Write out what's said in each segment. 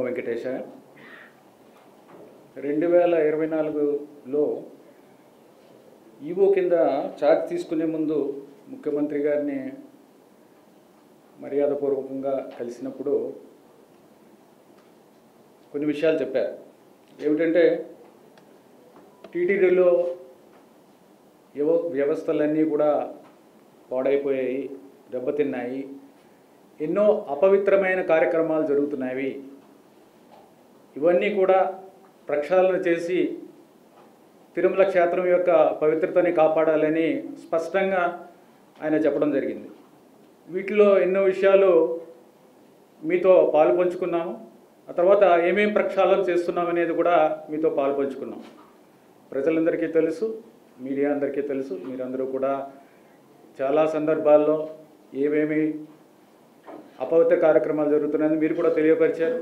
Venkatesha 2024లో EO కింద charge తీసుకునే ముందు ముఖ్యమంత్రి గారిని మర్యాదపూర్వకంగా కలిసినప్పుడు కొన్ని విషయాలు చెప్పారు. ఏమిటంటే టీటీడీలో వ్యవస్థలన్నీ కూడా పాడైపోయాయి, దెబ్బతిన్నాయి, ఎన్నో అపవిత్రమైన కార్యక్రమాలు జరుగుతున్నాయి. ఇవన్నీ కూడా ప్రక్షాళన చేసి తిరుమల క్షేత్రం యొక్క పవిత్రతని కాపాడాలని స్పష్టంగా ఆయన చెప్పడం జరిగింది. వీటిలో ఎన్నో విషయాలు మీతో పాలు పంచుకున్నాము. ఆ తర్వాత ఏమేం ప్రక్షాళన చేస్తున్నాం అనేది కూడా మీతో పాలు పంచుకున్నాం. ప్రజలందరికీ తెలుసు, మీడియా అందరికీ తెలుసు. మీరందరూ కూడా చాలా సందర్భాల్లో ఏమేమి అపవిత్ర కార్యక్రమాలు జరుగుతున్నాయని మీరు కూడా తెలియపరిచారు.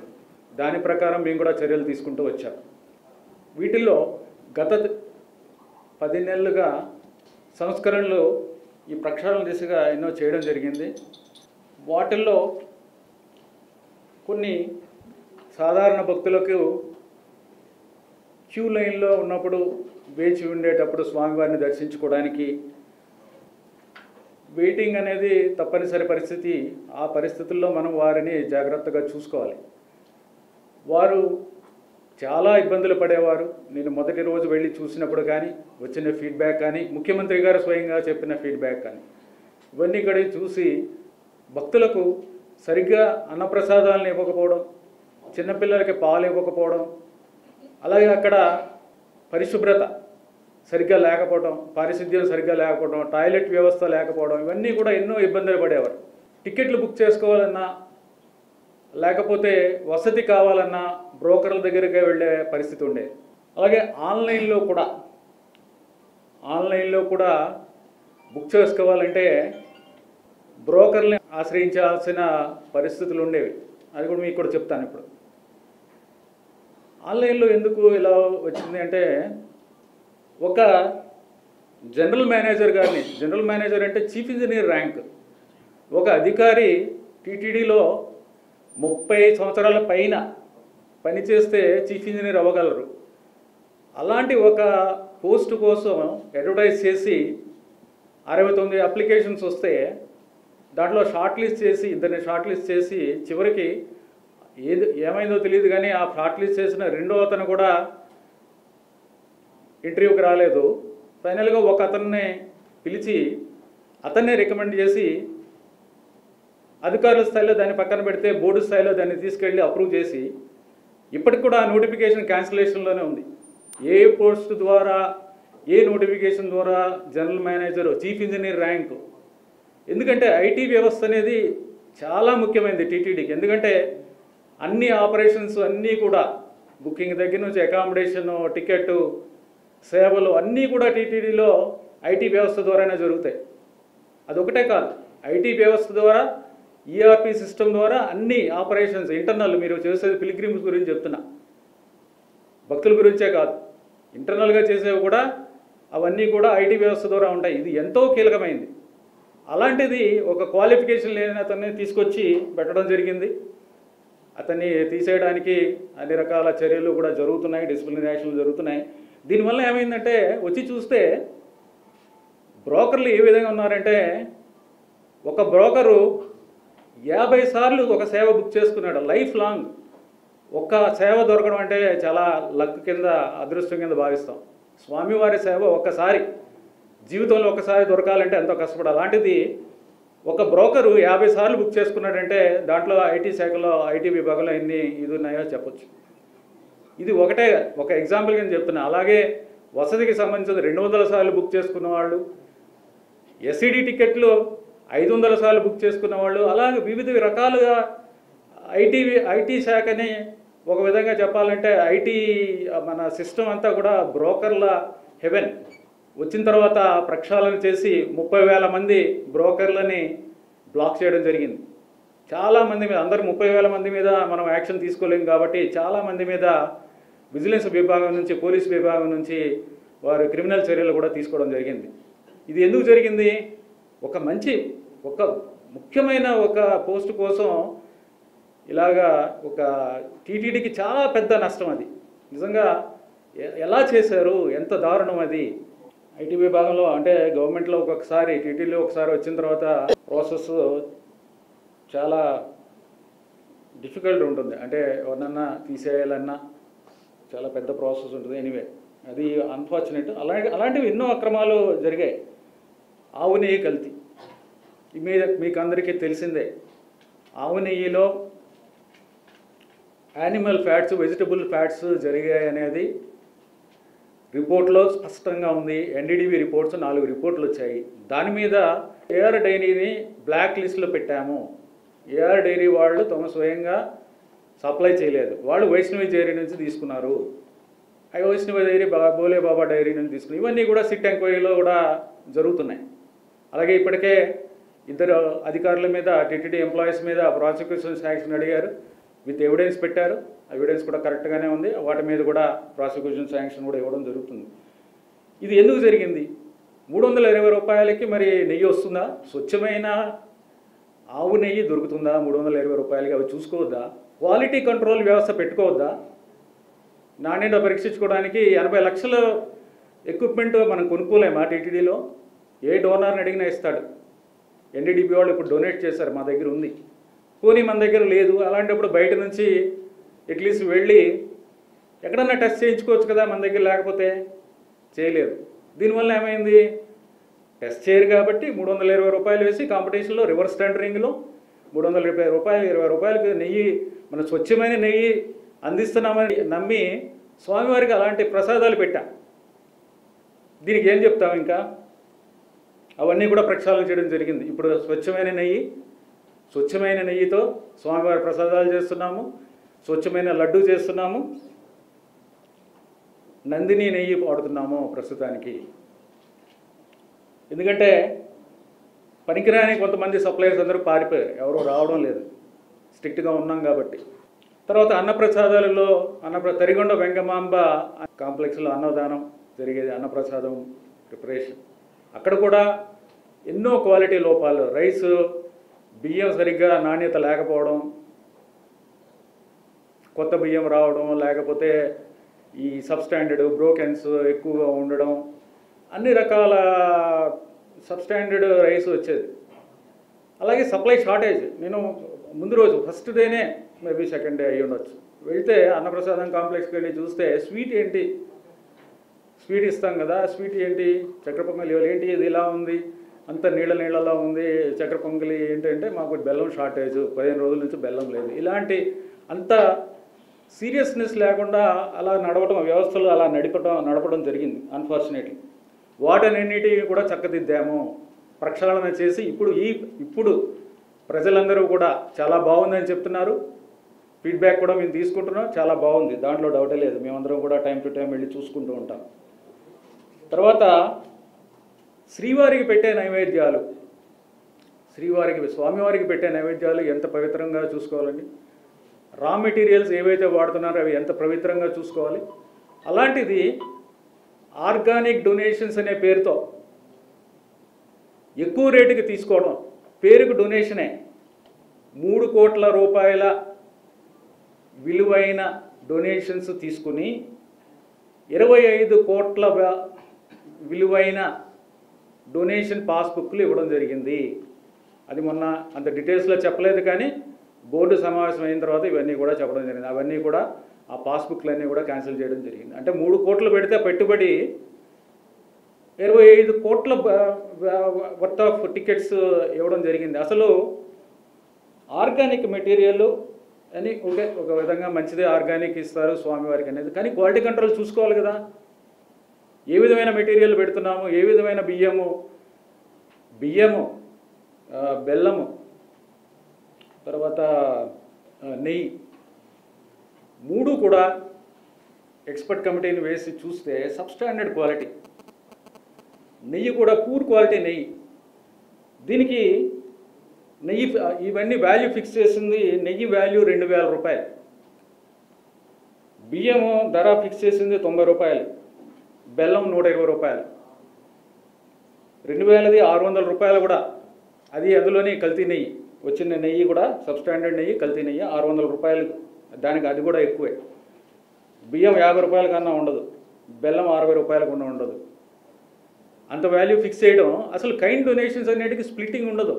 దాని ప్రకారం మేము కూడా చర్యలు తీసుకుంటూ వచ్చాం. వీటిల్లో గత 10 నెలలుగా సంస్కరణలు ఈ ప్రక్షాళన దిశగా ఎన్నో చేయడం జరిగింది. వాటిల్లో కొన్ని సాధారణ భక్తులకు క్యూ లైన్లో ఉన్నప్పుడు వేచి ఉండేటప్పుడు స్వామివారిని దర్శించుకోవడానికి వెయిటింగ్ అనేది తప్పనిసరి పరిస్థితి. ఆ పరిస్థితుల్లో మనం వారిని జాగ్రత్తగా చూసుకోవాలి. వారు చాలా ఇబ్బందులు పడేవారు. నేను మొదటి రోజు వెళ్ళి చూసినప్పుడు కానీ వచ్చిన ఫీడ్బ్యాక్ కానీ ముఖ్యమంత్రి గారు స్వయంగా చెప్పిన ఫీడ్బ్యాక్ కానీ ఇవన్నీ కూడా చూసి భక్తులకు సరిగ్గా అన్నప్రసాదాలను ఇవ్వకపోవడం, చిన్నపిల్లలకి పాలు ఇవ్వకపోవడం, అలాగే అక్కడ పరిశుభ్రత సరిగ్గా లేకపోవడం, పారిశుద్ధ్యం సరిగ్గా లేకపోవడం, టాయిలెట్ వ్యవస్థ లేకపోవడం, ఇవన్నీ కూడా ఎన్నో ఇబ్బందులు పడేవారు. టికెట్లు బుక్ చేసుకోవాలన్నా లేకపోతే వసతి కావాలన్నా బ్రోకర్ల దగ్గరికి వెళ్ళే పరిస్థితి ఉండేది. అలాగే ఆన్లైన్లో కూడా బుక్ చేసుకోవాలంటే బ్రోకర్ని ఆశ్రయించాల్సిన పరిస్థితులు ఉండేవి. అది కూడా మీకు కూడా చెప్తాను. ఇప్పుడు ఆన్లైన్లో ఎందుకు ఇలా వచ్చింది అంటే ఒక జనరల్ మేనేజర్ అంటే చీఫ్ ఇంజనీర్ ర్యాంక్ ఒక అధికారి టీటీడీలో 30 సంవత్సరాల పైన పనిచేస్తే చీఫ్ ఇంజనీర్ అవ్వగలరు. అలాంటి ఒక పోస్ట్ కోసం అడ్వర్టైజ్ చేసి 69 అప్లికేషన్స్ వస్తే దాంట్లో ఇద్దరిని షార్ట్ లిస్ట్ చేసి చివరికి ఏమైందో తెలియదు కానీ ఆ షార్ట్ లిస్ట్ చేసిన రెండో అతను కూడా ఇంటర్వ్యూకి రాలేదు. ఫైనల్గా ఒక అతన్ని పిలిచి అతన్నే రికమెండ్ చేసి అధికారుల స్థాయిలో దాన్ని పక్కన పెడితే బోర్డు స్థాయిలో దాన్ని తీసుకెళ్ళి అప్రూవ్ చేసి ఇప్పటికి కూడా నోటిఫికేషన్ క్యాన్సిలేషన్లోనే ఉంది. ఏ పోస్ట్ ద్వారా ఏ నోటిఫికేషన్ ద్వారా general manager chief engineer rank. ఎందుకంటే ఐటీ వ్యవస్థ అనేది చాలా ముఖ్యమైనది టీటీడీకి. ఎందుకంటే అన్ని ఆపరేషన్స్ అన్నీ కూడా బుకింగ్ దగ్గర నుంచి అకామిడేషను, టికెట్ సేవలు అన్నీ కూడా టీటీడీలో ఐటీ వ్యవస్థ ద్వారానే జరుగుతాయి. అదొకటే కాదు, ఐటీ వ్యవస్థ ద్వారా ఈఆర్పి సిస్టమ్ ద్వారా అన్ని ఆపరేషన్స్ ఇంటర్నల్, మీరు చేసేది పిలిగ్రిమ్స్ గురించి చెప్తున్నా, భక్తుల గురించే కాదు, ఇంటర్నల్గా చేసేవి కూడా అవన్నీ కూడా ఐటీ వ్యవస్థ ద్వారా ఉంటాయి. ఇది ఎంతో కీలకమైంది. అలాంటిది ఒక క్వాలిఫికేషన్ లేని అతన్ని తీసుకొచ్చి పెట్టడం జరిగింది. అతన్ని తీసేయడానికి అన్ని రకాల చర్యలు కూడా జరుగుతున్నాయి, డిసిప్లినరీ యాక్షన్లు జరుగుతున్నాయి. దీనివల్ల ఏమైందంటే వచ్చి చూస్తే బ్రోకర్లు ఏ విధంగా ఉన్నారంటే ఒక బ్రోకరు 50 సార్లు ఒక సేవ బుక్ చేసుకున్నాడు లైఫ్ లాంగ్. ఒక్క సేవ దొరకడం అంటే చాలా లక్ కింద, అదృష్టం కింద భావిస్తాం. స్వామివారి సేవ ఒక్కసారి జీవితంలో ఒక్కసారి దొరకాలంటే ఎంతో కష్టపడాలి. అలాంటిది ఒక బ్రోకరు 50 సార్లు బుక్ చేసుకున్నాడంటే దాంట్లో ఐటీ శాఖలో, ఐటీ విభాగంలో ఎన్ని ఇది ఉన్నాయో చెప్పొచ్చు. ఇది ఒక ఎగ్జాంపుల్ కింద చెప్తున్నా. అలాగే వసతికి సంబంధించిన 200 సార్లు బుక్ చేసుకున్న వాళ్ళు, ఎస్సీడీ టికెట్లు 500 సార్లు బుక్ చేసుకున్న వాళ్ళు, అలాగే వివిధ రకాలుగా ఐటీ శాఖని ఒక విధంగా చెప్పాలంటే మన సిస్టమ్ అంతా కూడా బ్రోకర్ల హెవెన్. వచ్చిన తర్వాత ప్రక్షాళన చేసి 30,000 మంది బ్రోకర్లని బ్లాక్ చేయడం జరిగింది. చాలామంది మీద, అందరు 30,000 మంది మీద మనం యాక్షన్ తీసుకోలేము కాబట్టి చాలామంది మీద విజిలెన్స్ విభాగం నుంచి, పోలీస్ విభాగం నుంచి వారు క్రిమినల్ చర్యలు కూడా తీసుకోవడం జరిగింది. ఇది ఎందుకు జరిగింది? ఒక ముఖ్యమైన ఒక పోస్ట్ కోసం ఇలాగా ఒక టీటీడీకి చాలా పెద్ద నష్టం అది. నిజంగా ఎలా చేశారు, ఎంత దారుణం అది. ఐటీ విభాగంలో అంటే గవర్నమెంట్లో ఒక్కొక్కసారి టీటీడీలో ఒకసారి వచ్చిన తర్వాత ప్రాసెస్ చాలా డిఫికల్ట్ ఉంటుంది. అంటే ఎవరినన్నా తీసేయాలన్నా చాలా పెద్ద ప్రాసెస్ ఉంటుంది. ఎనీవే అది అన్ఫార్చునేట్. అలాంటివి ఎన్నో అక్రమాలు జరిగాయి. ఆవు నెయ్యి కల్తీ మీకు అందరికీ తెలిసిందే. ఆవు నెయ్యిలో యానిమల్ ఫ్యాట్స్, వెజిటబుల్ ఫ్యాట్స్ జరిగాయి అనేది రిపోర్ట్లో స్పష్టంగా ఉంది. ఎన్డీడీబీ రిపోర్ట్స్ 4 రిపోర్ట్లు వచ్చాయి. దాని మీద ఏఆర్ డైరీని బ్లాక్ లిస్ట్లో పెట్టాము. ఏఆర్ డైరీ వాళ్ళు తమ స్వయంగా సప్లై చేయలేదు. వాళ్ళు వైష్ణవి డైరీ నుంచి తీసుకున్నారు. వైష్ణవి డైరీ బోలే బాబా డైరీ నుంచి తీసుకున్నారు. ఇవన్నీ కూడా సిట్ ఎంక్వైరీలో కూడా జరుగుతున్నాయి. అలాగే ఇప్పటికే 2 అధికారుల మీద, టీటీడీ ఎంప్లాయీస్ మీద ప్రాసిక్యూషన్ శాంక్షన్ అడిగారు. విత్ ఎవిడెన్స్ పెట్టారు. ఎవిడెన్స్ కూడా కరెక్ట్గానే ఉంది. వాటి మీద కూడా ప్రాసిక్యూషన్ శాంక్షన్ కూడా ఇవ్వడం జరుగుతుంది. ఇది ఎందుకు జరిగింది? 320 రూపాయలకి మరి నెయ్యి వస్తుందా? స్వచ్ఛమైన ఆవు నెయ్యి దొరుకుతుందా 320 రూపాయలకి? అవి చూసుకోవద్దా? క్వాలిటీ కంట్రోల్ వ్యవస్థ పెట్టుకోవద్దా? నాణ్యత పరీక్షించుకోవడానికి 80 లక్షల ఎక్విప్మెంట్ మనం కొనుక్కోలేమా? టీటీడీలో ఏ డోనర్ని అడిగినా ఇస్తాడు. ఎన్డీడీబీ వాళ్ళు ఇప్పుడు డొనేట్ చేశారు, మా దగ్గర ఉంది. పోనీ మన దగ్గర లేదు. అలాంటప్పుడు బయట నుంచి అట్లీస్ట్ వెళ్ళి ఎక్కడన్నా టెస్ట్ చేయించుకోవచ్చు కదా, మన దగ్గర లేకపోతే. చేయలేదు. దీనివల్ల ఏమైంది? టెస్ట్ చేయరు కాబట్టి 320 రూపాయలు వేసి కాంపిటీషన్లో రివర్స్ టెండరింగ్లో 320 రూపాయలు, 20 రూపాయలకి నెయ్యి, మన స్వచ్ఛమైన నెయ్యి అందిస్తున్నామని నమ్మి స్వామివారికి అలాంటి ప్రసాదాలు పెట్టాం. దీనికి ఏం చెప్తాం? ఇంకా అవన్నీ కూడా ప్రక్షాళన చేయడం జరిగింది. ఇప్పుడు స్వచ్ఛమైన నెయ్యితో స్వామివారి ప్రసాదాలు చేస్తున్నాము. స్వచ్ఛమైన లడ్డు చేస్తున్నాము. నందిని నెయ్యి వాడుతున్నాము ప్రస్తుతానికి. ఎందుకంటే పనికిరాని కొంతమంది సప్లయర్స్ అందరూ పారిపోయారు, ఎవరో రావడం లేదు. స్ట్రిక్ట్గా ఉన్నాం కాబట్టి. తర్వాత అన్నప్రసాదాలలో తరిగొండ వెంగమాంబ కాంప్లెక్స్లో అన్నదానం జరిగేది. అన్నప్రసాదం ప్రిపరేషన్ అక్కడ కూడా ఎన్నో క్వాలిటీ లోపాలు. రైసు, బియ్యం సరిగ్గా నాణ్యత లేకపోవడం, కొత్త బియ్యం రావడం, లేకపోతే ఈ సబ్స్టాండర్డ్ బ్రోకెన్స్ ఎక్కువగా ఉండడం, అన్ని రకాల సబ్స్టాండర్డ్ రైస్ వచ్చేది. అలాగే సప్లై షార్టేజ్. నేను ముందు రోజు ఫస్ట్ డేనే, మేబీ సెకండ్ డే అయ్యి ఉండొచ్చు, వెళ్తే అన్నప్రసాదం కాంప్లెక్స్కి వెళ్ళి చూస్తే స్వీట్ ఏంటి, స్వీట్ ఇస్తాం కదా, స్వీట్ ఏంటి, చక్కెర పొంగలి ఏంటి, ఇది ఇలా ఉంది, అంత నీళ్ళలా ఉంది. చక్కెర పొంగలి ఏంటంటే మాకు బెల్లం షార్టేజ్, 15 రోజుల నుంచి బెల్లం లేదు. ఇలాంటి అంత సీరియస్నెస్ లేకుండా అలా నడవటం, వ్యవస్థలు అలా నడపడం జరిగింది అన్ఫార్చునేట్లీ. వాటన్నిటి కూడా చక్కదిద్దాము, ప్రక్షాళన చేసి ఇప్పుడు ప్రజలందరూ కూడా చాలా బాగుందని చెప్తున్నారు. ఫీడ్బ్యాక్ కూడా మేము తీసుకుంటున్నాం, చాలా బాగుంది, దాంట్లో డౌటే లేదు. మేమందరం కూడా టైం టు టైం వెళ్ళి చూసుకుంటూ ఉంటాం. తర్వాత శ్రీవారికి పెట్టే నైవేద్యాలు, స్వామివారికి పెట్టే నైవేద్యాలు ఎంత పవిత్రంగా చూసుకోవాలండి. రా మెటీరియల్స్ ఏవైతే వాడుతున్నారో అవి ఎంత పవిత్రంగా చూసుకోవాలి. అలాంటిది ఆర్గానిక్ డొనేషన్స్ అనే పేరుతో ఎక్కువ రేటుకి తీసుకోవడం, పేరుకు డొనేషనే. 3 కోట్ల రూపాయల విలువైన డొనేషన్స్ తీసుకుని 25 కోట్ల విలువైన డొనేషన్ పాస్బుక్లు ఇవ్వడం జరిగింది. అది మొన్న అంత డీటెయిల్స్లో చెప్పలేదు, కానీ బోర్డు సమావేశం అయిన తర్వాత ఇవన్నీ కూడా చెప్పడం జరిగింది. అవన్నీ కూడా ఆ పాస్బుక్లన్నీ కూడా క్యాన్సిల్ చేయడం జరిగింది. అంటే 3 కోట్లు పెడితే పెట్టుబడి 25 కోట్ల వర్త్ ఆఫ్ టికెట్స్ ఇవ్వడం జరిగింది. అసలు ఆర్గానిక్ మెటీరియల్ అని ఒక విధంగా మంచిదే, ఆర్గానిక్ ఇస్తారు స్వామివారికి అనేది, కానీ క్వాలిటీ కంట్రోల్ చూసుకోవాలి కదా. ఏ విధమైన మెటీరియల్ పెడుతున్నాము, ఏ విధమైన బియ్యము, బెల్లము, తర్వాత నెయ్యి, 3 కూడా ఎక్స్పర్ట్ కమిటీని వేసి చూస్తే సబ్స్టాండర్డ్ క్వాలిటీ. నెయ్యి కూడా పూర్ క్వాలిటీ నెయ్యి. దీనికి నెయ్యి ఇవన్నీ వాల్యూ ఫిక్స్ చేసింది. నెయ్యి వాల్యూ 2000 రూపాయలు, బియ్యము ధర ఫిక్స్ చేసింది 90 రూపాయలు, బెల్లం 120 రూపాయలు, 2000ది 600 రూపాయలు కూడా, అది అందులోని కల్తీ నెయ్యి. వచ్చిన నెయ్యి కూడా సబ్స్టాండర్డ్ నెయ్యి, కల్తీ నెయ్యి 600 రూపాయలు, దానికి అది కూడా ఎక్కువే. బియ్యం 50 రూపాయల కన్నా ఉండదు, బెల్లం 60 రూపాయల కన్నా ఉండదు. అంత వాల్యూ ఫిక్స్ చేయడం, అసలు కైండ్ డొనేషన్స్ అనేటికి స్ప్లిట్టింగ్ ఉండదు.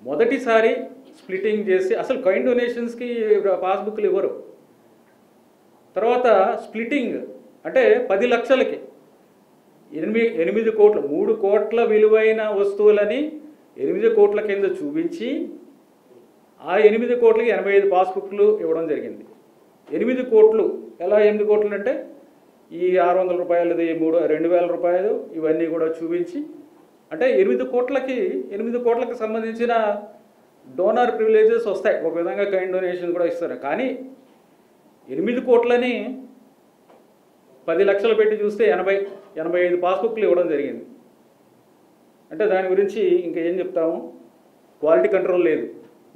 మొదటిసారి స్ప్లిట్టింగ్ చేసి అసలు కైండ్ డొనేషన్స్కి పాస్బుక్లు ఇవ్వరు. తర్వాత స్ప్లిట్టింగ్ అంటే 10 లక్షలకి 8 కోట్లు, 3 కోట్ల విలువైన వస్తువులని 8 కోట్ల కింద చూపించి ఆ 8 కోట్లకి 85 పాస్బుక్లు ఇవ్వడం జరిగింది. 8 కోట్లు ఎలా 8 కోట్లు అంటే ఈ 600 రూపాయలది 2000 రూపాయలు ఇవన్నీ కూడా చూపించి, అంటే 8 కోట్లకి సంబంధించిన డోనర్ ప్రివిలేజెస్ వస్తాయి. ఒక విధంగా కైండ్ డొనేషన్ కూడా ఇస్తారు. కానీ 8 కోట్లని 10 లక్షలు పెట్టి చూస్తే 85 పాస్బుక్లు ఇవ్వడం జరిగింది. అంటే దాని గురించి ఇంకా ఏం చెప్తాము, క్వాలిటీ కంట్రోల్ లేదు.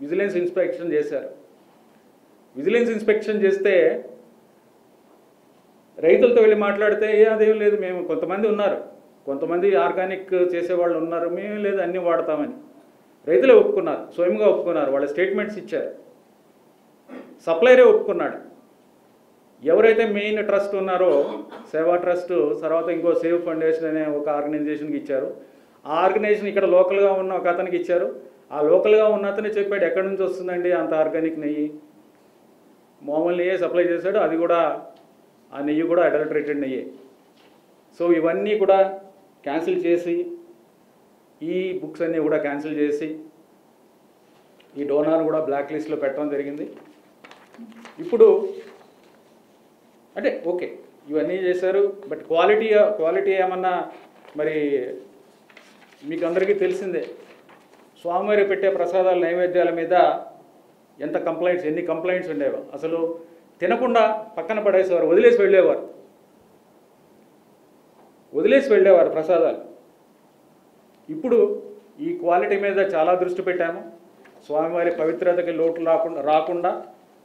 విజిలెన్స్ ఇన్స్పెక్షన్ చేశారు. విజిలెన్స్ ఇన్స్పెక్షన్ చేస్తే రైతులతో వెళ్ళి మాట్లాడితే అదేం లేదు, మేము కొంతమంది ఉన్నారు, కొంతమంది ఆర్గానిక్ చేసేవాళ్ళు ఉన్నారు, మేము లేదు అన్నీ వాడతామని రైతులే ఒప్పుకున్నారు, స్వయంగా ఒప్పుకున్నారు, వాళ్ళ స్టేట్మెంట్స్ ఇచ్చారు. సప్లైరే ఒప్పుకున్నాడు. ఎవరైతే మెయిన్ ట్రస్ట్ ఉన్నారో సేవా ట్రస్ట్, తర్వాత ఇంకో సేవ్ ఫౌండేషన్ అనే ఒక ఆర్గనైజేషన్కి ఇచ్చారు. ఆ ఆర్గనైజేషన్ ఇక్కడ లోకల్గా ఉన్న ఒక అతనికి ఇచ్చారు. ఆ లోకల్గా ఉన్న అతనే చెప్పాడు ఎక్కడి నుంచి వస్తుందండి అంత ఆర్గానిక్ నెయ్యి, మామూలు నెయ్యే సప్లై చేశాడు, అది కూడా ఆ నెయ్యి కూడా అడల్టరేటెడ్ నెయ్యే. సో ఇవన్నీ కూడా క్యాన్సిల్ చేసి, ఈ బుక్స్ అన్నీ కూడా క్యాన్సిల్ చేసి ఈ డోనార్ కూడా బ్లాక్ లిస్ట్లో పెట్టడం జరిగింది. ఇప్పుడు అంటే ఓకే ఇవన్నీ చేశారు, బట్ క్వాలిటీ ఏమన్నా మరి మీకు అందరికీ తెలిసిందే. స్వామివారి పెట్టే ప్రసాదాల నైవేద్యాల మీద ఎన్ని కంప్లైంట్స్ ఉండేవో. అసలు తినకుండా పక్కన పడేసేవారు, వదిలేసి వెళ్ళేవారు ప్రసాదాలు. ఇప్పుడు ఈ క్వాలిటీ మీద చాలా దృష్టి పెట్టాము. స్వామివారి పవిత్రతకి లోటు రాకుండా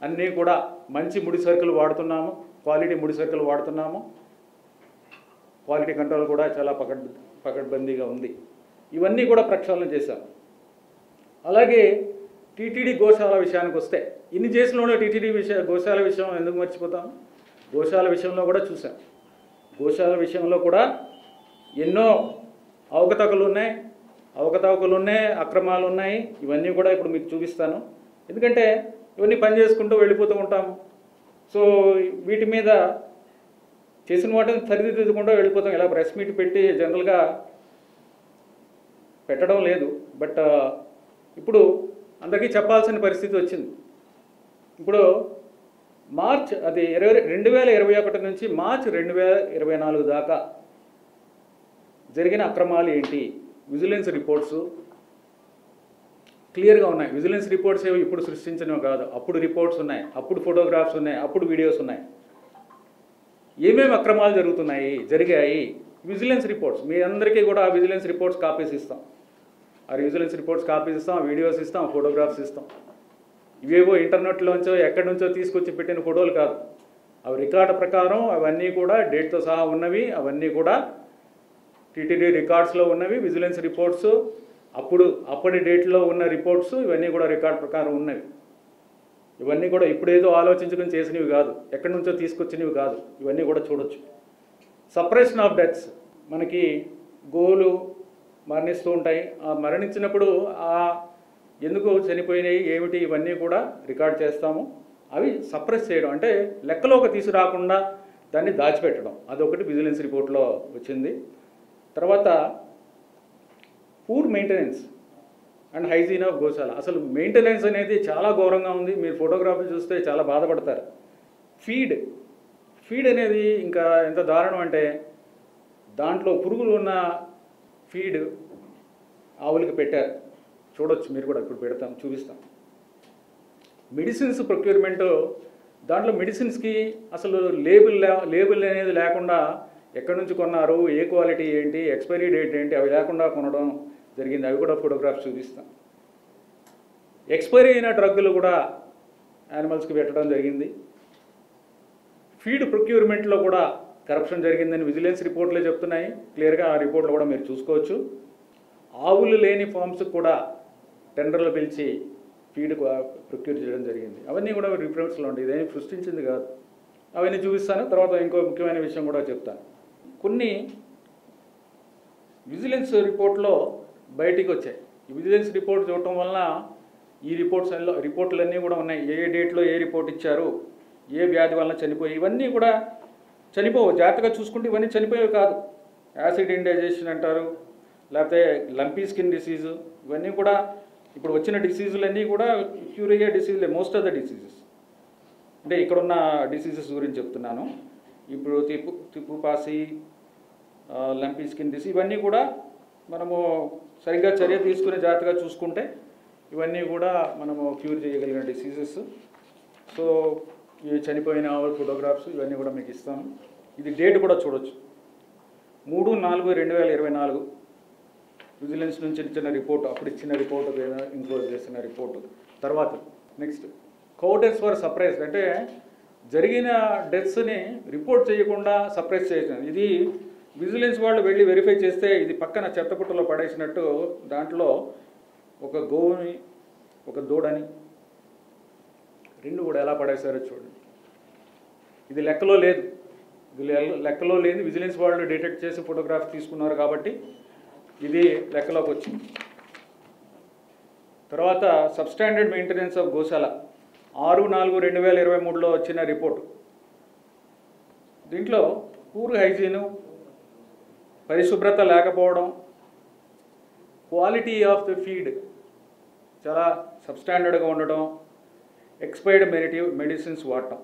అన్నీ కూడా మంచి ముడి సరుకులు వాడుతున్నాము, క్వాలిటీ ముడి సరుకులు వాడుతున్నాము. క్వాలిటీ కంట్రోల్ కూడా చాలా పకడ్బందీగా ఉంది. ఇవన్నీ కూడా ప్రక్షాళన చేశాము. అలాగే టీటీడీ గోశాల విషయానికి వస్తే, ఇన్ని చేసినోడే గోశాల విషయం ఎందుకు మర్చిపోతాం? గోశాల విషయంలో కూడా చూసాం. గోశాల విషయంలో కూడా ఎన్నో అవకతవకలు ఉన్నాయి, అక్రమాలు ఉన్నాయి. ఇవన్నీ కూడా ఇప్పుడు మీకు చూపిస్తాను. ఎందుకంటే ఇవన్నీ పని చేసుకుంటూ వెళ్ళిపోతూ ఉంటాము. సో వీటి మీద చేసిన వాటిని సరిదిద్దుకుంటూ వెళ్ళిపోతాం. ఇలా ప్రెస్ మీట్ పెట్టి జనరల్గా పెట్టడం లేదు, బట్ ఇప్పుడు అందరికీ చెప్పాల్సిన పరిస్థితి వచ్చింది. ఇప్పుడు మార్చ్ 2021 నుంచి మార్చ్ 2024 దాకా జరిగిన అక్రమాలు ఏంటి, విజిలెన్స్ రిపోర్ట్స్ క్లియర్గా ఉన్నాయి. విజిలెన్స్ రిపోర్ట్స్ ఏవి ఇప్పుడు సృష్టించినవి కాదు, అప్పుడు రిపోర్ట్స్ ఉన్నాయి, అప్పుడు ఫోటోగ్రాఫ్స్ ఉన్నాయి, అప్పుడు వీడియోస్ ఉన్నాయి. ఏమేమి అక్రమాలు జరిగాయి విజిలెన్స్ రిపోర్ట్స్. మీ అందరికీ కూడా ఆ విజిలెన్స్ రిపోర్ట్స్ కాపీస్ ఇస్తాం. ఆ విజిలెన్స్ రిపోర్ట్స్ కాపీస్ ఇస్తాం, ఆ వీడియోస్ ఇస్తాం, ఆ ఫోటోగ్రాఫ్స్ ఇస్తాం. ఇవేవో ఇంటర్నెట్లోంచో ఎక్కడి నుంచో తీసుకొచ్చి పెట్టిన ఫోటోలు కాదు. అవి రికార్డు ప్రకారం అవన్నీ కూడా డేట్తో సహా ఉన్నవి. అవన్నీ కూడా టీటీడీ రికార్డ్స్లో ఉన్నవి. విజిలెన్స్ రిపోర్ట్స్ అప్పటి డేట్లో ఉన్న రిపోర్ట్స్ ఇవన్నీ కూడా రికార్డ్ ప్రకారం ఉన్నవి. ఇవన్నీ కూడా ఇప్పుడేదో ఆలోచించుకొని చేసినవి కాదు, ఎక్కడి నుంచో తీసుకొచ్చినవి కాదు. ఇవన్నీ కూడా చూడొచ్చు. సపరేషన్ ఆఫ్ డెత్స్, మనకి గోలు మరణిస్తూ ఉంటాయి. ఆ మరణించినప్పుడు ఎందుకు చనిపోయినాయి ఏమిటి ఇవన్నీ కూడా రికార్డ్ చేస్తాము. అవి సప్రెస్ చేయడం అంటే లెక్కలోకి తీసుకురాకుండా దాన్ని దాచిపెట్టడం, అదొకటి విజిలెన్స్ రిపోర్ట్లో వచ్చింది. తర్వాత poor maintenance and hygiene of గోశాల. అసలు మెయింటెనెన్స్ అనేది చాలా ఘోరంగా ఉంది. మీరు ఫోటోగ్రాఫీ చూస్తే చాలా బాధపడతారు. ఫీడ్ అనేది ఇంకా ఎంత దారుణం అంటే, దాంట్లో పురుగులు ఉన్న ఫీడ్ ఆవులకి పెట్టారు. చూడొచ్చు మీరు కూడా, ఇప్పుడు చూపిస్తాం. మెడిసిన్స్ ప్రొక్యూర్మెంట్, దాంట్లో మెడిసిన్స్కి అసలు లేబుల్ అనేది లేకుండా ఎక్కడి నుంచి కొన్నారు, ఏ క్వాలిటీ ఏంటి, ఎక్స్పైరీ డేట్ ఏంటి, అవి లేకుండా కొనడం జరిగింది. అవి కూడా ఫోటోగ్రాఫ్స్ చూపిస్తాం. ఎక్స్పైరీ అయిన డ్రగ్గులు కూడా యానిమల్స్కి పెట్టడం జరిగింది. ఫీడ్ ప్రొక్యూర్మెంట్లో కూడా కరప్షన్ జరిగిందని విజిలెన్స్ రిపోర్ట్లే చెప్తున్నాయి క్లియర్గా. ఆ రిపోర్ట్లో కూడా మీరు చూసుకోవచ్చు. ఆవులు లేని ఫార్మ్స్కి కూడా టెండర్లు పిలిచి ఫీడ్ ప్రొక్యూర్ చేయడం జరిగింది. అవన్నీ కూడా రిఫరెన్స్లో ఉంటాయి, ఇదేమి సృష్టించింది కాదు. అవన్నీ చూపిస్తాను. తర్వాత ఇంకో ముఖ్యమైన విషయం కూడా చెప్తాను. కొన్ని విజిలెన్స్ రిపోర్ట్లో బయటికి వచ్చాయి. ఈ విజిలెన్స్ రిపోర్ట్ చూడటం వలన ఈ రిపోర్ట్లన్నీ కూడా ఉన్నాయి. ఏ డేట్లో ఏ రిపోర్ట్ ఇచ్చారు, ఏ వ్యాధి వలన చనిపోయి, ఇవన్నీ కూడా చనిపోవు. జాగ్రత్తగా చూసుకుంటే ఇవన్నీ చనిపోయేవి కాదు. యాసిడ్ ఇండైజేషన్ అంటారు, లేకపోతే లంపీ స్కిన్ డిసీజు, ఇవన్నీ కూడా ఇప్పుడు వచ్చిన డిసీజులన్నీ కూడా క్యూర్ అయ్యే డిసీజులే. మోస్ట్ ఆఫ్ ద డిసీజెస్ అంటే ఇక్కడున్న డిసీజెస్ గురించి చెప్తున్నాను. ఇప్పుడు తిప్పుపాసి, లంపీ స్కిన్ డిసీజ్, ఇవన్నీ కూడా మనము సరిగ్గా చర్య తీసుకుని జాగ్రత్తగా చూసుకుంటే ఇవన్నీ కూడా మనము క్యూర్ చేయగలిగిన డిసీజెస్. సో ఈ చనిపోయిన ఫోటోగ్రాఫ్స్ ఇవన్నీ కూడా మీకు ఇస్తాను. ఇది డేట్ కూడా చూడొచ్చు, 3/4/2024 విజిలెన్స్ నుంచి ఇచ్చిన రిపోర్ట్, అప్పుడు ఇచ్చిన రిపోర్ట్ ఇంక్లోజ్ చేసిన రిపోర్టు. తర్వాత నెక్స్ట్ కౌడెస్ ఫర్ సర్ప్రైజ్, అంటే జరిగిన డెత్స్ని రిపోర్ట్ చేయకుండా సర్ప్రైజ్ చేయడం. ఇది విజిలెన్స్ వాళ్ళు వెళ్ళి వెరిఫై చేస్తే ఇది పక్కన చెత్తపుట్టలో పడేసినట్టు దాంట్లో ఒక గోవుని ఒక దూడని రెండు కూడా ఎలా పడేశారో చూడండి. ఇది లెక్కలో లేదు, ఇది లెక్కలో లేదు. విజిలెన్స్ వాళ్ళు డిటెక్ట్ చేసి ఫోటోగ్రాఫ్ తీసుకున్నారు కాబట్టి ఇది లెక్కలోకి వచ్చింది. తర్వాత సబ్స్టాండర్డ్ మెయింటెనెన్స్ ఆఫ్ గోశాల 6/4/2023లో వచ్చిన రిపోర్టు. దీంట్లో పూర్ హైజీను, పరిశుభ్రత లేకపోవడం, క్వాలిటీ ఆఫ్ ది ఫీడ్ చాలా సబ్స్టాండర్డ్గా ఉండటం, ఎక్స్పైర్డ్ మెడిసిన్స్ వాడటం,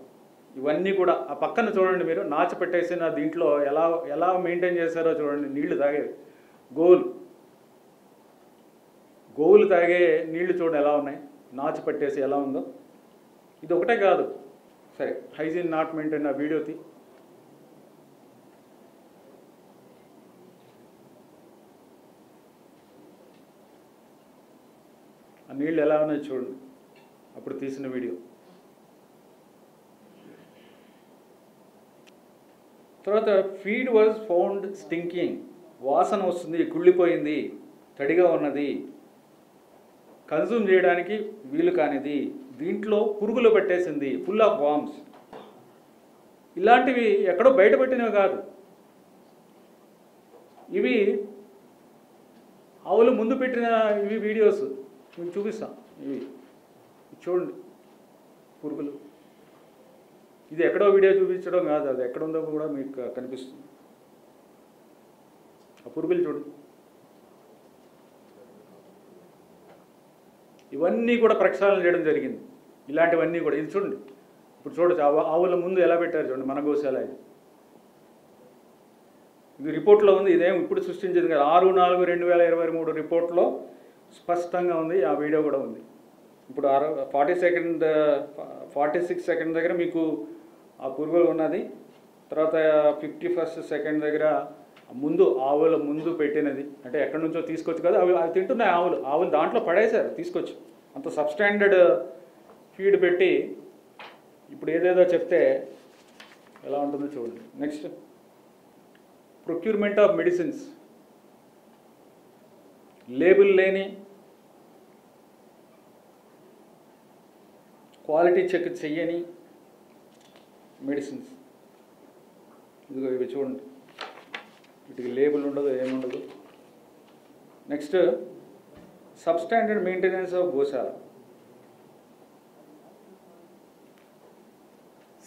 ఇవన్నీ కూడా ఆ పక్కన చూడండి. మీరు నాచు పెట్టేసిన దీంట్లో ఎలా మెయింటైన్ చేశారో చూడండి. నీళ్లు తాగేది గోవులు తాగే నీళ్లు చూడండి ఎలా ఉన్నాయి, నాచు పెట్టేసి ఎలా ఉందో. ఇది ఒకటే కాదు, సరే హైజీన్ నాట్ మెయింటైన్, ఆ వీడియో తీ. ఆ నీళ్ళు ఎలా ఉన్నాయి చూడండి, అప్పుడు తీసిన వీడియో. తర్వాత ఫీడ్ వాజ్ ఫౌండ్ స్టింకింగ్, వాసన వస్తుంది, కుళ్ళిపోయింది, తడిగా ఉన్నది, కన్జ్యూమ్ చేయడానికి వీలు కానిది, దీంట్లో పురుగులు పట్టేసింది, ఫుల్ ఆఫ్ వామ్స్. ఇలాంటివి ఎక్కడో బయటపెట్టినవి కాదు, ఇవి ఆవులు ముందు పెట్టిన ఇవి వీడియోస్ మీకు చూపిస్తాం. ఇవి చూడండి పురుగులు. ఇది ఎక్కడో వీడియో చూపించడం కాదు, అది ఎక్కడ ఉందో కూడా మీకు కనిపిస్తుంది. ఆ పురుగులు చూడండి. ఇవన్నీ కూడా ప్రక్షాళన చేయడం జరిగింది. ఇలాంటివన్నీ కూడా ఇది చూడండి. ఇప్పుడు చూడొచ్చు ఆవుల ముందు ఎలా పెట్టారు చూడండి, మన గోశాల. ఇది రిపోర్ట్లో ఉంది, ఇదేం ఇప్పుడు సృష్టించింది కదా. 6/4/2023 రిపోర్ట్లో స్పష్టంగా ఉంది, ఆ వీడియో కూడా ఉంది. ఇప్పుడు 46 సెకండ్ దగ్గర మీకు ఆ పురుగులు ఉన్నది. తర్వాత 51st సెకండ్ దగ్గర ముందు ఆవుల ముందు పెట్టినది, అంటే ఎక్కడి నుంచో తీసుకొచ్చు కదా, అవి తింటున్నాయి ఆవులు దాంట్లో పడేశారు తీసుకొచ్చి. అంత సబ్స్టాండర్డ్ ఫీడ్ పెట్టి ఇప్పుడు ఏదేదో చెప్తే ఎలా ఉంటుందో చూడండి. Next procurement of medicines, label లేని, క్వాలిటీ చెక్ చెయ్యని మెడిసిన్స్. ఇదిగో ఇవి చూడండి, వీటికి లేబుల్ ఉండదు, ఏముండదు. Next substandard maintenance of Goshala.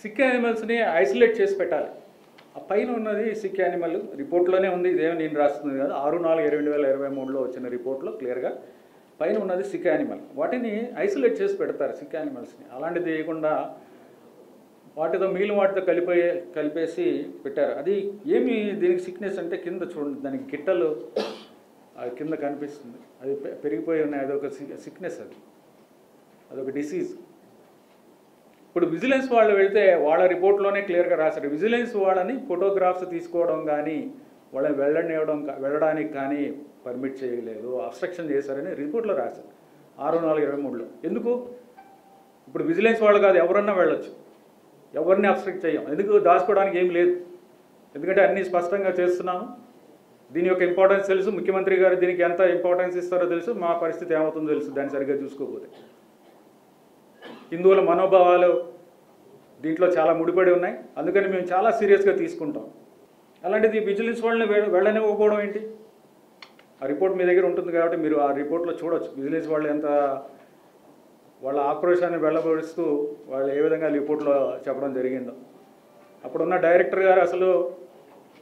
Sick యానిమల్స్ని isolate చేసి పెట్టాలి. ఆ పైన ఉన్నది సిక్ యానిమల్, రిపోర్ట్లోనే ఉంది, ఇదేమో నేను రాస్తుంది కాదు. 6/4/2023లో వచ్చిన రిపోర్ట్లో క్లియర్గా పైన ఉన్నది సిక్ యానిమల్. వాటిని ఐసోలేట్ చేసి పెడతారు సిక్ యానిమల్స్ని. అలాంటిది చేయకుండా వాటితో మిగిలిన వాటితో కలిపేసి పెట్టారు. అది ఏమి దీనికి సిక్నెస్ అంటే కింద చూడండి, దానికి గిట్టలు అది కింద కనిపిస్తుంది, అది పెరిగిపోయి ఉన్నాయి. అదొక సిక్నెస్, అదొక డిసీజ్. ఇప్పుడు విజిలెన్స్ వాళ్ళు వెళ్తే వాళ్ళ రిపోర్ట్లోనే క్లియర్గా రాశారు. విజిలెన్స్ వాళ్ళని ఫోటోగ్రాఫ్స్ తీసుకోవడం కానీ వాళ్ళని వెళ్ళడానికి కానీ పర్మిట్ చేయలేదు, అబ్స్ట్రక్షన్ చేశారని రిపోర్ట్లో రాశారు 6/4/23లో. ఎందుకు? ఇప్పుడు విజిలెన్స్ వాళ్ళు కాదు, ఎవరన్నా వెళ్ళొచ్చు, ఎవరిని అబ్స్ట్రక్ట్ చేయం. ఎందుకు? దాచుకోవడానికి ఏం లేదు, ఎందుకంటే అన్నీ స్పష్టంగా చేస్తున్నాము. దీని యొక్క ఇంపార్టెన్స్ తెలుసు, ముఖ్యమంత్రి గారు దీనికి ఎంత ఇంపార్టెన్స్ ఇస్తారో తెలుసు, మా పరిస్థితి ఏమవుతుందో తెలుసు దాన్ని సరిగ్గా చూసుకోకపోతే. హిందువుల మనోభావాలు దీంట్లో చాలా ముడిపడి ఉన్నాయి, అందుకని మేము చాలా సీరియస్గా తీసుకుంటాం. అలాంటిది విజిలెన్స్ వాళ్ళని వెళ్ళనివ్వకపోవడం ఏంటి? ఆ రిపోర్ట్ మీ దగ్గర ఉంటుంది కాబట్టి మీరు ఆ రిపోర్ట్లో చూడొచ్చు విజిలెన్స్ వాళ్ళు ఎంత వాళ్ళ ఆక్రోశాన్ని వెళ్ళబడుస్తూ వాళ్ళు ఏ విధంగా రిపోర్ట్లో చెప్పడం జరిగిందో. అప్పుడున్న డైరెక్టర్ గారు అసలు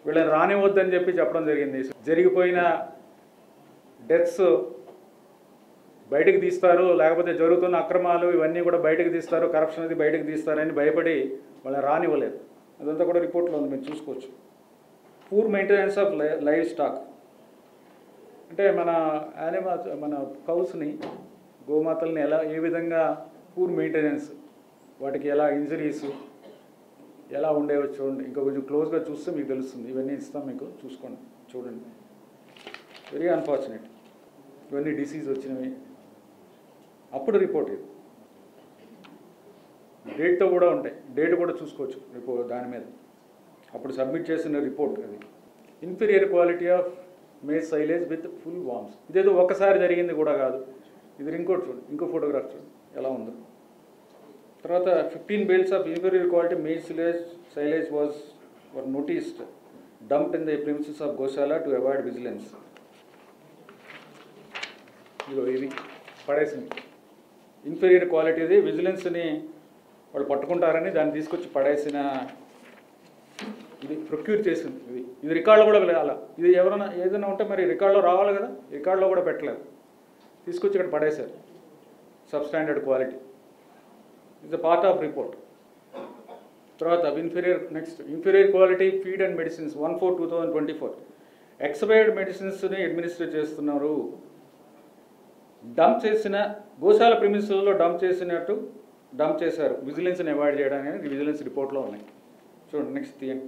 వీళ్ళని రానివద్దని చెప్పడం జరిగింది. జరిగిపోయిన డెత్స్ బయటకు తీస్తారు, లేకపోతే జరుగుతున్న అక్రమాలు ఇవన్నీ కూడా బయటకు తీస్తారు, కరప్షన్ అది బయటకు తీస్తారని భయపడి వాళ్ళని రానివ్వలేదు. అదంతా కూడా రిపోర్ట్లో ఉంది, మీరు చూసుకోవచ్చు. Poor maintenance of live stock అంటే మన కౌస్ని, గోమాతల్ని ఏ విధంగా పూర్ మెయింటెనెన్స్, వాటికి ఎలా ఇంజరీస్ ఎలా ఉండేవో చూడండి. ఇంకా కొంచెం క్లోజ్గా చూస్తే మీకు తెలుస్తుంది. ఇవన్నీ ఇస్తాం మీకు, చూసుకోండి, చూడండి. వెరీ అన్ఫార్చునేట్, ఇవన్నీ డిసీజ్ వచ్చినవి. అప్పుడు రిపోర్ట్ ఇది డేట్తో కూడా ఉంటాయి, డేట్ కూడా చూసుకోవచ్చు రిపోర్ట్ దాని మీద. అప్పుడు సబ్మిట్ చేసిన రిపోర్ట్ అది. Inferior quality of maize silage with full worms. ఇదేదో ఒక్కసారి జరిగింది కూడా కాదు. ఇది ఇంకోటి చూడండి, ఇంకో ఫోటోగ్రాఫ్ చూడండి ఎలా ఉందో. తర్వాత 15 bales of inferior quality maize silage were noticed dumped in the premises of Goshala to avoid vigilance. ఇవి పడేసింది. ఇన్ఫీరియర్ క్వాలిటీది విజిలెన్స్ని వాళ్ళు పట్టుకుంటారని దాన్ని తీసుకొచ్చి పడేసిన, ఇది ప్రొక్యూర్ చేసింది. ఇది రికార్డులో కూడా వెళ్ళాలి. ఇది ఎవరైనా ఏదైనా ఉంటే మరి రికార్డులో రావాలి కదా, రికార్డులో కూడా పెట్టలేదు, తీసుకొచ్చి ఇక్కడ పడేశారు. Substandard quality is a part of report. తర్వాత inferior quality feed and medicines 1/4/2024 expired మెడిసిన్స్ని అడ్మినిస్టర్ చేస్తున్నారు. డంప్ చేసిన గోశాల ప్రిమిసెస్లో డంప్ చేశారు విజిలెన్స్ని అవాయిడ్ చేయడానికి విజిలెన్స్ రిపోర్ట్లో ఉన్నాయి. చూడండి, నెక్స్ట్ తీయండి.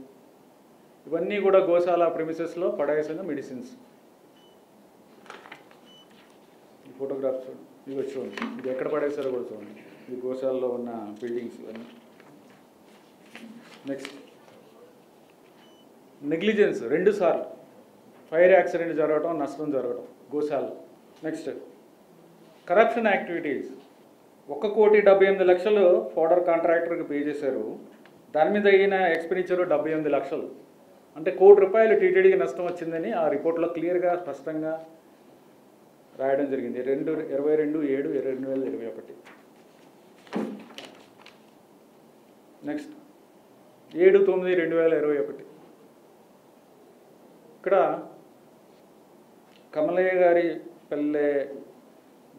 ఇవన్నీ కూడా గోశాల ప్రిమిసెస్లో పడేసిన మెడిసిన్స్. ఈ ఫోటోగ్రాఫ్ చూడండి, ఇవి చూడండి, ఇది ఎక్కడ పడేశారో కూడా చూడండి. ఈ గోశాలలో ఉన్న బిల్డింగ్స్ ఇవన్నీ. నెక్స్ట్ నెగ్లిజెన్స్ 2 సార్లు ఫైర్ యాక్సిడెంట్ జరగడం, నష్టం జరగడం గోశాల. నెక్స్ట్ కరప్షన్ యాక్టివిటీస్ 1,78,00,000 ఫోడర్ కాంట్రాక్టర్కి పే చేశారు. దాని మీద అయిన ఎక్స్పెండిచరు 78 లక్షలు. అంటే ₹1,00,00,000 టీటీడీకి నష్టం వచ్చిందని ఆ రిపోర్ట్లో క్లియర్గా స్పష్టంగా రాయడం జరిగింది. 22/7/2021. నెక్స్ట్ 7/9/2021. ఇక్కడ కమలయ్య గారి పల్లె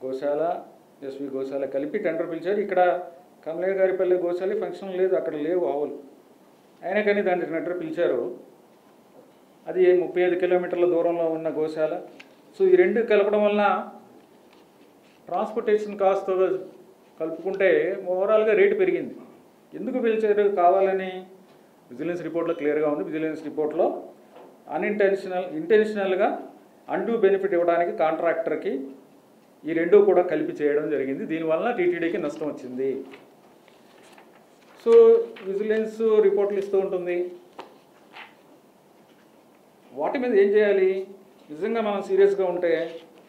గోశాల, ఎస్వి గోశాల కలిపి టెండర్ పిలిచారు. ఇక్కడ కమలయ్య గారి పల్లె గోశాల ఫంక్షన్ లేదు, అక్కడ లేవు ఆవులు, అయినా కానీ దాన్ని టెండర్ పిలిచారు. అది 35 కిలోమీటర్ల దూరంలో ఉన్న గోశాల. సో ఈ రెండు కలపడం వలన ట్రాన్స్పోర్టేషన్ కాస్ట్ కలుపుకుంటే ఓవరాల్గా రేటు పెరిగింది. ఎందుకు పిలిచారు? కావాలని విజిలెన్స్ రిపోర్ట్లో క్లియర్గా ఉంది. విజిలెన్స్ రిపోర్ట్లో ఇంటెన్షనల్గా అన్డూ బెనిఫిట్ ఇవ్వడానికి కాంట్రాక్టర్కి ఈ రెండూ కూడా కలిపి చేయడం జరిగింది. దీనివల్ల టీటీడీకి నష్టం వచ్చింది. సో విజిలెన్స్ రిపోర్ట్లు ఇస్తూ ఉంటుంది. వాటి మీద ఏం చేయాలి? నిజంగా మనం సీరియస్గా ఉంటే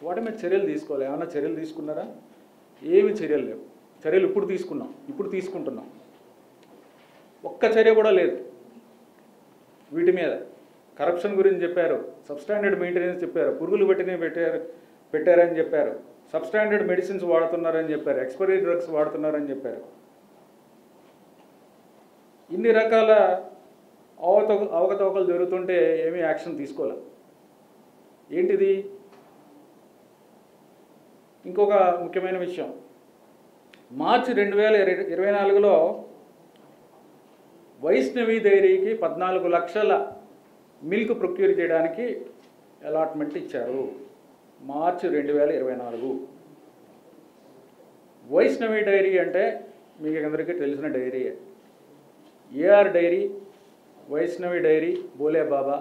వాటి మీద చర్యలు తీసుకోవాలి. ఏమైనా చర్యలు తీసుకున్నారా? ఏమి చర్యలు లేవు. చర్యలు ఇప్పుడు తీసుకుంటున్నాం. ఒక్క చర్య కూడా లేదు వీటి మీద. కరప్షన్ గురించి చెప్పారు, సబ్స్టాండర్డ్ మెయింటెనెన్స్ చెప్పారు, పురుగులు పెట్టారని చెప్పారు, సబ్స్టాండర్డ్ మెడిసిన్స్ వాడుతున్నారని చెప్పారు, ఎక్స్పైరీ డ్రగ్స్ వాడుతున్నారని చెప్పారు. ఇన్ని రకాల అవకతవకలు జరుగుతుంటే ఏమీ యాక్షన్ తీసుకోవాలి. ఏంటిది? ఇంకొక ముఖ్యమైన విషయం, మార్చి 2024లో వైష్ణవి డైరీకి 14 లక్షల మిల్క్ ప్రొక్యూర్ చేయడానికి అలాట్మెంట్ ఇచ్చారు. మార్చి 2024. వైష్ణవి డైరీ అంటే మీకు అందరికీ తెలిసిన డైరీయే. ఏఆర్ డైరీ, వైష్ణవి డైరీ, బోలే బాబా,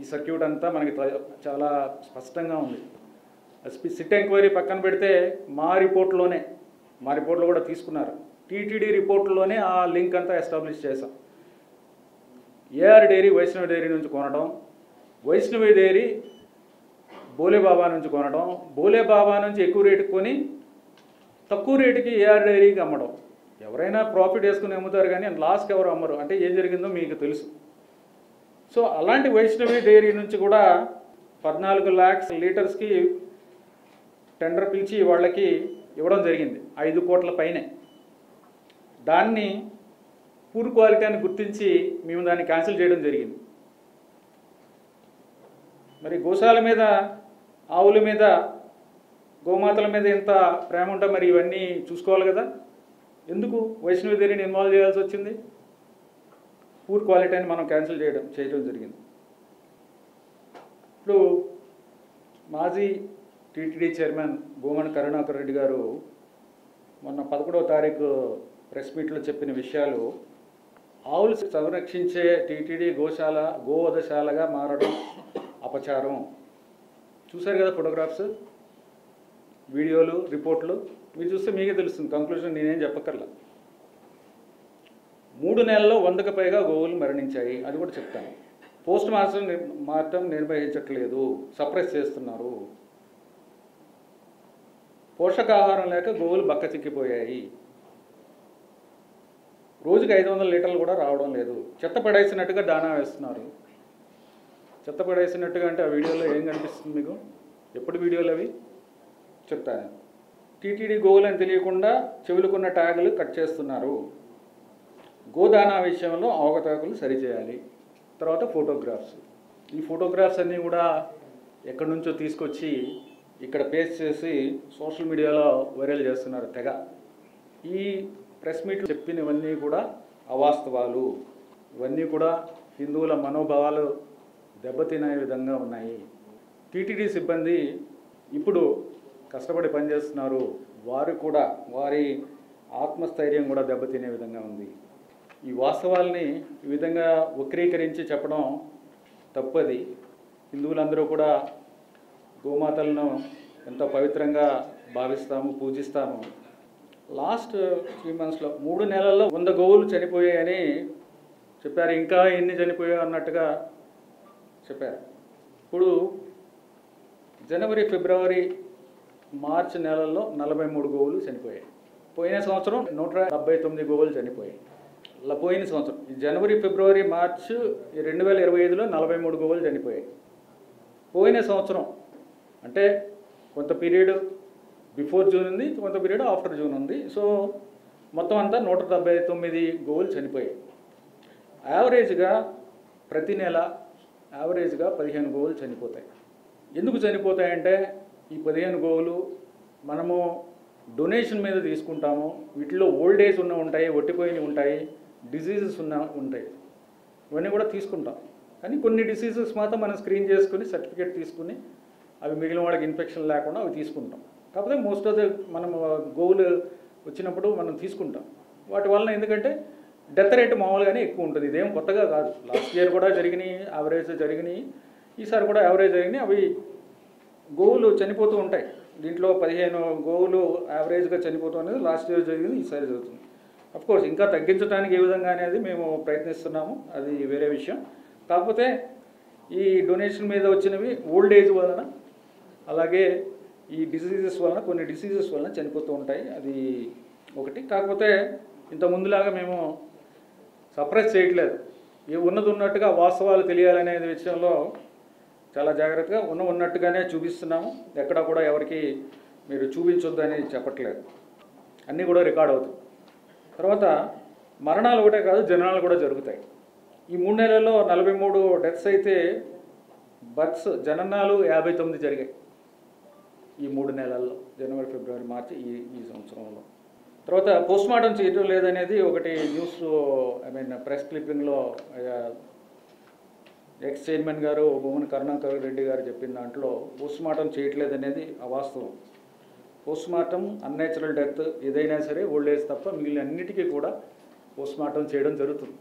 ఈ సర్క్యూట్ అంతా మనకి చాలా స్పష్టంగా ఉంది. సిట్ ఎంక్వైరీ పక్కన పెడితే మా రిపోర్ట్లో కూడా తీసుకున్నారు. టీటీడీ రిపోర్ట్లోనే ఆ లింక్ అంతా ఎస్టాబ్లిష్ చేశాం. ఏఆర్ డైరీ వైష్ణవి డైరీ నుంచి కొనడం, వైష్ణవి డైరీ బోలేబాబా నుంచి కొనడం, బోలేబాబా నుంచి ఎక్కువ రేటుకి కొని తక్కువ రేటుకి ఏఆర్ డైరీకి అమ్మడం. ఎవరైనా ప్రాఫిట్ వేసుకుని అమ్ముతారు కానీ లాస్కి ఎవరు అమ్మరు. అంటే ఏం జరిగిందో మీకు తెలుసు. సో అలాంటి వైష్ణవి డైరీ నుంచి కూడా 14 lakhs లీటర్స్కి టెండర్ పిలిచి వాళ్ళకి ఇవ్వడం జరిగింది, 5 కోట్ల పైనే. దాన్ని పూర్ క్వాలిటీ అని గుర్తించి మేము దాన్ని క్యాన్సిల్ చేయడం జరిగింది. మరి గోశాల మీద, ఆవుల మీద, గోమాతల మీద ఎంత ప్రేమ ఉంటే మరి ఇవన్నీ చూసుకోవాలి కదా. ఎందుకు వైష్ణవి డైరీని ఇన్వాల్వ్ చేయాల్సి వచ్చింది? పూర్ క్వాలిటీ అని మనం క్యాన్సిల్ చేయడం జరిగింది. ఇప్పుడు మాజీ టీటీడీ చైర్మన్ భూమన కరుణాకర్ రెడ్డి గారు మొన్న 11వ తారీఖు ప్రెస్ మీట్లో చెప్పిన విషయాలు, ఆవులు సంరక్షించే టీటీడీ గోవధశాలగా మారడం అపచారం. చూశారు కదా ఫోటోగ్రాఫ్స్, వీడియోలు, రిపోర్ట్లు. మీరు చూస్తే మీకే తెలుస్తుంది. కంక్లూజన్ నేనేం చెప్పక్కర్లా. 3 నెలల్లో 100కు పైగా గోవులు మరణించాయి, అది కూడా చెప్తాను. పోస్ట్ మార్టం నిర్వహించట్లేదు, సప్రెస్ చేస్తున్నారు. పోషకాహారం లేక గోవులు బక్క చిక్కిపోయాయి. రోజుకి 500 లీటర్లు కూడా రావడం లేదు. చెత్త పడేసినట్టుగా దానా వేస్తున్నారు. చెత్త పడేసినట్టుగా అంటే ఆ వీడియోలో ఏం కనిపిస్తుంది మీకు? ఎప్పుడు వీడియోలు అవి చెప్తాను. టీటీడీ గోవులని తెలియకుండా చెవులుకున్న ట్యాగులు కట్ చేస్తున్నారు. గోదానా విషయంలో అవకతవకలు సరిచేయాలి. తర్వాత ఫోటోగ్రాఫ్స్. ఈ ఫోటోగ్రాఫ్స్ అన్నీ కూడా ఎక్కడి నుంచో తీసుకొచ్చి ఇక్కడ పేస్ట్ చేసి సోషల్ మీడియాలో వైరల్ చేస్తున్నారు తెగ. ఈ ప్రెస్ మీట్లు చెప్పినవన్నీ కూడా అవాస్తవాలు. ఇవన్నీ కూడా హిందువుల మనోభావాలు దెబ్బతినే విధంగా ఉన్నాయి. టీటీడీ సిబ్బంది ఇప్పుడు కష్టపడి పనిచేస్తున్నారు. వారు కూడా, వారి ఆత్మస్థైర్యం కూడా దెబ్బతినే విధంగా ఉంది. ఈ వాస్తవాల్ని ఈ విధంగా వక్రీకరించి చెప్పడం తప్పది. హిందువులందరూ కూడా గోమాతలను ఎంతో పవిత్రంగా భావిస్తాము, పూజిస్తాము. లాస్ట్ 3 monthsలో 3 నెలల్లో 100 గోవులు చనిపోయాయని చెప్పారు. ఇంకా ఎన్ని చనిపోయాయి అన్నట్టుగా చెప్పారు. ఇప్పుడు జనవరి, ఫిబ్రవరి, మార్చి నెలల్లో 43 గోవులు చనిపోయాయి. పోయిన సంవత్సరం 179 గోవులు చనిపోయాయి. పోయిన సంవత్సరం జనవరి, ఫిబ్రవరి, మార్చి 2025లో 43 గోవులు చనిపోయాయి. పోయిన సంవత్సరం అంటే కొంత పీరియడ్ బిఫోర్ జూన్ ఉంది, కొంత పీరియడ్ ఆఫ్టర్ జూన్ ఉంది. సో మొత్తం అంతా 179 గోవులు చనిపోయాయి. యావరేజ్గా ప్రతి నెల యావరేజ్గా 15 గోవులు చనిపోతాయి. ఎందుకు చనిపోతాయంటే ఈ 15 గోవులు మనము డొనేషన్ మీద తీసుకుంటాము. వీటిలో ఓల్డ్ ఏజ్ ఉంటాయి, ఒట్టిపోయినవి ఉంటాయి, డిసీజెస్ ఉంటాయి. ఇవన్నీ కూడా తీసుకుంటాం. కానీ కొన్ని డిసీజెస్ మాత్రం మనం స్క్రీన్ చేసుకుని సర్టిఫికేట్ తీసుకుని అవి మిగిలిన వాళ్ళకి ఇన్ఫెక్షన్ లేకుండా అవి తీసుకుంటాం. కాకపోతే మోస్ట్ ఆఫ్ ద మనం గోవులు వచ్చినప్పుడు మనం తీసుకుంటాం. వాటి వలన ఎందుకంటే డెత్ రేట్ మామూలుగానే ఎక్కువ ఉంటుంది. ఇదేం కొత్తగా కాదు. లాస్ట్ ఇయర్ కూడా జరిగినాయి, యావరేజ్ జరిగినాయి, ఈసారి కూడా యావరేజ్ జరిగినాయి. అవి గోవులు చనిపోతూ ఉంటాయి. దీంట్లో 15 గోవులు యావరేజ్గా చనిపోతూ అనేది లాస్ట్ ఇయర్ జరిగింది, ఈసారి జరుగుతుంది. అఫ్కోర్స్ ఇంకా తగ్గించడానికి ఏ విధంగా అనేది మేము ప్రయత్నిస్తున్నాము, అది వేరే విషయం. కాకపోతే ఈ డొనేషన్ మీద వచ్చినవి ఓల్డ్ ఏజ్ వలన, అలాగే ఈ డిసీజెస్ వలన, కొన్ని డిసీజెస్ వలన చనిపోతూ ఉంటాయి. అది ఒకటి. కాకపోతే ఇంత ముందులాగా మేము సప్రెస్ చేయట్లేదు. ఉన్నది ఉన్నట్టుగా వాస్తవాలు తెలియాలనే విషయంలో చాలా జాగ్రత్తగా ఉన్నట్టుగానే చూపిస్తున్నాము. ఎక్కడా కూడా ఎవరికి మీరు చూపించొద్దు అని చెప్పట్లేదు. అన్నీ కూడా రికార్డ్ అవుతాయి. తర్వాత మరణాలు ఒకటే కాదు, జననాలు కూడా జరుగుతాయి. ఈ 3 నెలల్లో 43 డెత్స్ అయితే బర్త్స్ జననాలు 59 జరిగాయి ఈ 3 నెలల్లో, జనవరి, ఫిబ్రవరి, మార్చి ఈ సంవత్సరంలో. తర్వాత పోస్ట్ మార్టం చేయడం లేదనేది ఒకటి న్యూస్, ప్రెస్ క్లిప్పింగ్లో ఎక్స్ చైర్మన్ గారు భూమన కరుణాకర్ రెడ్డి గారు చెప్పిన దాంట్లో పోస్ట్ మార్టం చేయట్లేదనేది అవాస్తవం. పోస్ట్ మార్టం అన్నేచురల్ డెత్ ఏదైనా సరే ఓల్డ్ ఏజ్ తప్ప మిగిలిన అన్నిటికీ కూడా పోస్ట్ మార్టం చేయడం జరుగుతుంది.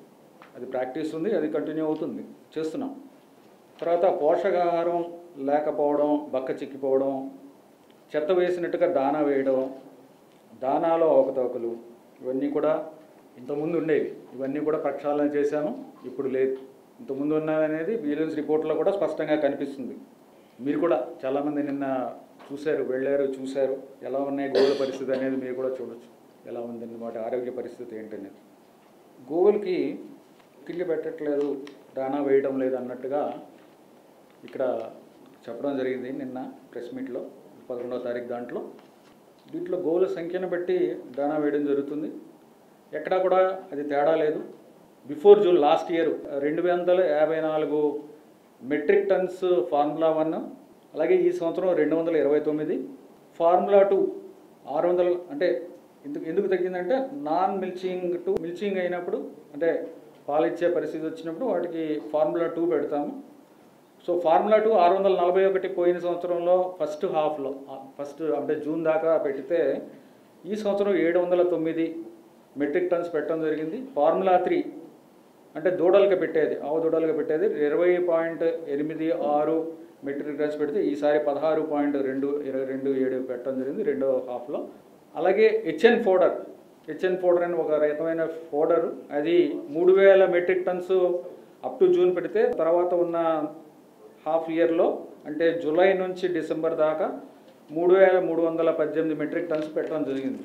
అది ప్రాక్టీస్ ఉంది, అది కంటిన్యూ అవుతుంది, చేస్తున్నాం. తర్వాత పోషకాహారం లేకపోవడం, బక్క చిక్కిపోవడం, చెత్త వేసినట్టుగా దానా వేయడం, దానాలో అవకతవకలు, ఇవన్నీ కూడా ఇంతకుముందు ఉండేవి. ఇవన్నీ కూడా ప్రక్షాళన చేశాను, ఇప్పుడు లేదు. ఇంతకుముందు ఉన్నదనేది విజిలెన్స్ రిపోర్ట్లో కూడా స్పష్టంగా కనిపిస్తుంది. మీరు కూడా చాలామంది నిన్న చూశారు, వెళ్ళారు, చూశారు ఎలా ఉన్నాయి గోవుల పరిస్థితి అనేది మీరు కూడా చూడొచ్చు. ఎలా ఉందన్నమాట ఆరోగ్య పరిస్థితి ఏంటనేది. గోవులకి కిల్లి పెట్టట్లేదు, దానా వేయడం లేదు అన్నట్టుగా ఇక్కడ చెప్పడం జరిగింది నిన్న ప్రెస్ మీట్లో 11వ తారీఖు. దీంట్లో గోవుల సంఖ్యను బట్టి దానా వేయడం జరుగుతుంది. ఎక్కడా కూడా అది తేడా లేదు. Before June last year 254 metric tons formula 1, అలాగే ఈ సంవత్సరం 229. ఫార్ములా 2 600. అంటే ఎందుకు తగ్గిందంటే నాన్ మిల్చింగ్ టు మిల్చింగ్ అయినప్పుడు, అంటే పాలిచ్చే పరిస్థితి వచ్చినప్పుడు వాటికి ఫార్ములా 2 పెడతాము. సో ఫార్ములా 2 641 పోయిన సంవత్సరంలో ఫస్ట్ హాఫ్లో, ఫస్ట్ అంటే జూన్ దాకా పెడితే ఈ సంవత్సరం 709 మెట్రిక్ టన్స్ పెట్టడం జరిగింది. ఫార్ములా 3 అంటే దూడలుగా పెట్టేది, ఆవు దూడలుగా పెట్టేది 20.86 మెట్రిక్ టన్స్ పెడితే ఈసారి 16.227 పెట్టడం జరిగింది రెండో హాఫ్లో. అలాగే హెచ్ఎన్ ఫోడర్ అని ఒక రకమైన ఫోడర్, అది 3000 metric tons up to June పెడితే తర్వాత ఉన్న హాఫ్ ఇయర్లో అంటే జూలై నుంచి డిసెంబర్ దాకా 3318 మెట్రిక్ టన్స్ పెట్టడం జరిగింది.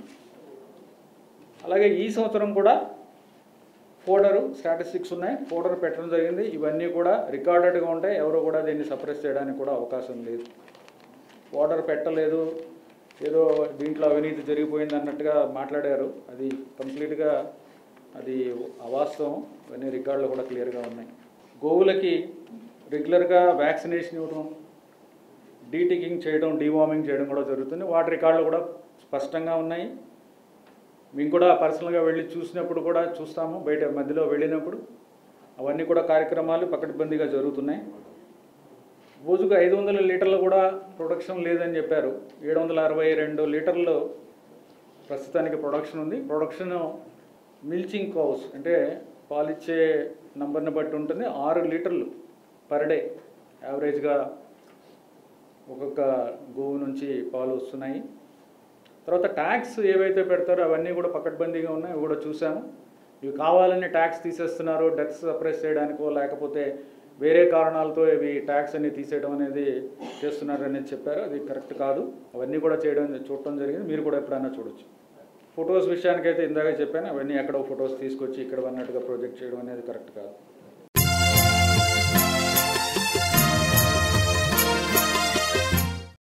అలాగే ఈ సంవత్సరం కూడా ఫోడరు స్టాటిస్టిక్స్ ఉన్నాయి, ఫోడర్ పెట్టడం జరిగింది. ఇవన్నీ కూడా రికార్డెడ్గా ఉంటాయి, ఎవరు కూడా దీన్ని సప్రెస్ చేయడానికి కూడా అవకాశం లేదు. ఫోడర్ పెట్టలేదు, ఏదో దీంట్లో అవినీతి జరిగిపోయింది అన్నట్టుగా మాట్లాడారు. అది కంప్లీట్గా అది అవాస్తవం. ఇవన్నీ రికార్డులు కూడా క్లియర్గా ఉన్నాయి. గోవులకి రెగ్యులర్గా వ్యాక్సినేషన్ ఇవ్వడం, డీటికింగ్ చేయడం, డీవార్మింగ్ చేయడం కూడా జరుగుతుంది. వాటి రికార్డులు కూడా స్పష్టంగా ఉన్నాయి. మేము కూడా పర్సనల్గా వెళ్ళి చూసినప్పుడు కూడా చూస్తాము, బయట మధ్యలో వెళ్ళినప్పుడు అవన్నీ కూడా కార్యక్రమాలు పకడ్బందీగా జరుగుతున్నాయి. రోజుకు 500 లీటర్లు కూడా ప్రొడక్షన్ లేదని చెప్పారు. 762 లీటర్లు ప్రస్తుతానికి ప్రొడక్షన్ ఉంది. ప్రొడక్షన్ మిల్చింగ్ కౌస్ అంటే పాలిచ్చే నంబర్ని బట్టి ఉంటుంది. 6 లీటర్లు పర్ డే యావరేజ్గా ఒక్కొక్క గోవు నుంచి పాలు వస్తున్నాయి. తర్వాత ట్యాక్స్ ఏవైతే పెడతారో అవన్నీ కూడా పకడ్బందీగా ఉన్నాయి, అవి కూడా చూసాము. ఇవి కావాలని ట్యాక్స్ తీసేస్తున్నారు, డెత్స్ సప్రెస్ చేయడానికో లేకపోతే వేరే కారణాలతో ఇవి ట్యాక్స్ అన్ని తీసేయడం అనేది చేస్తున్నారు అనేది చెప్పారు. అది కరెక్ట్ కాదు. అవన్నీ కూడా చూడటం జరిగింది. మీరు కూడా ఎప్పుడైనా చూడొచ్చు. ఫొటోస్ విషయానికైతే ఇందాక చెప్పాను, అవన్నీ ఎక్కడో ఫొటోస్ తీసుకొచ్చి ఇక్కడ అన్నట్టుగా ప్రొజెక్ట్ చేయడం అనేది కరెక్ట్ కాదు.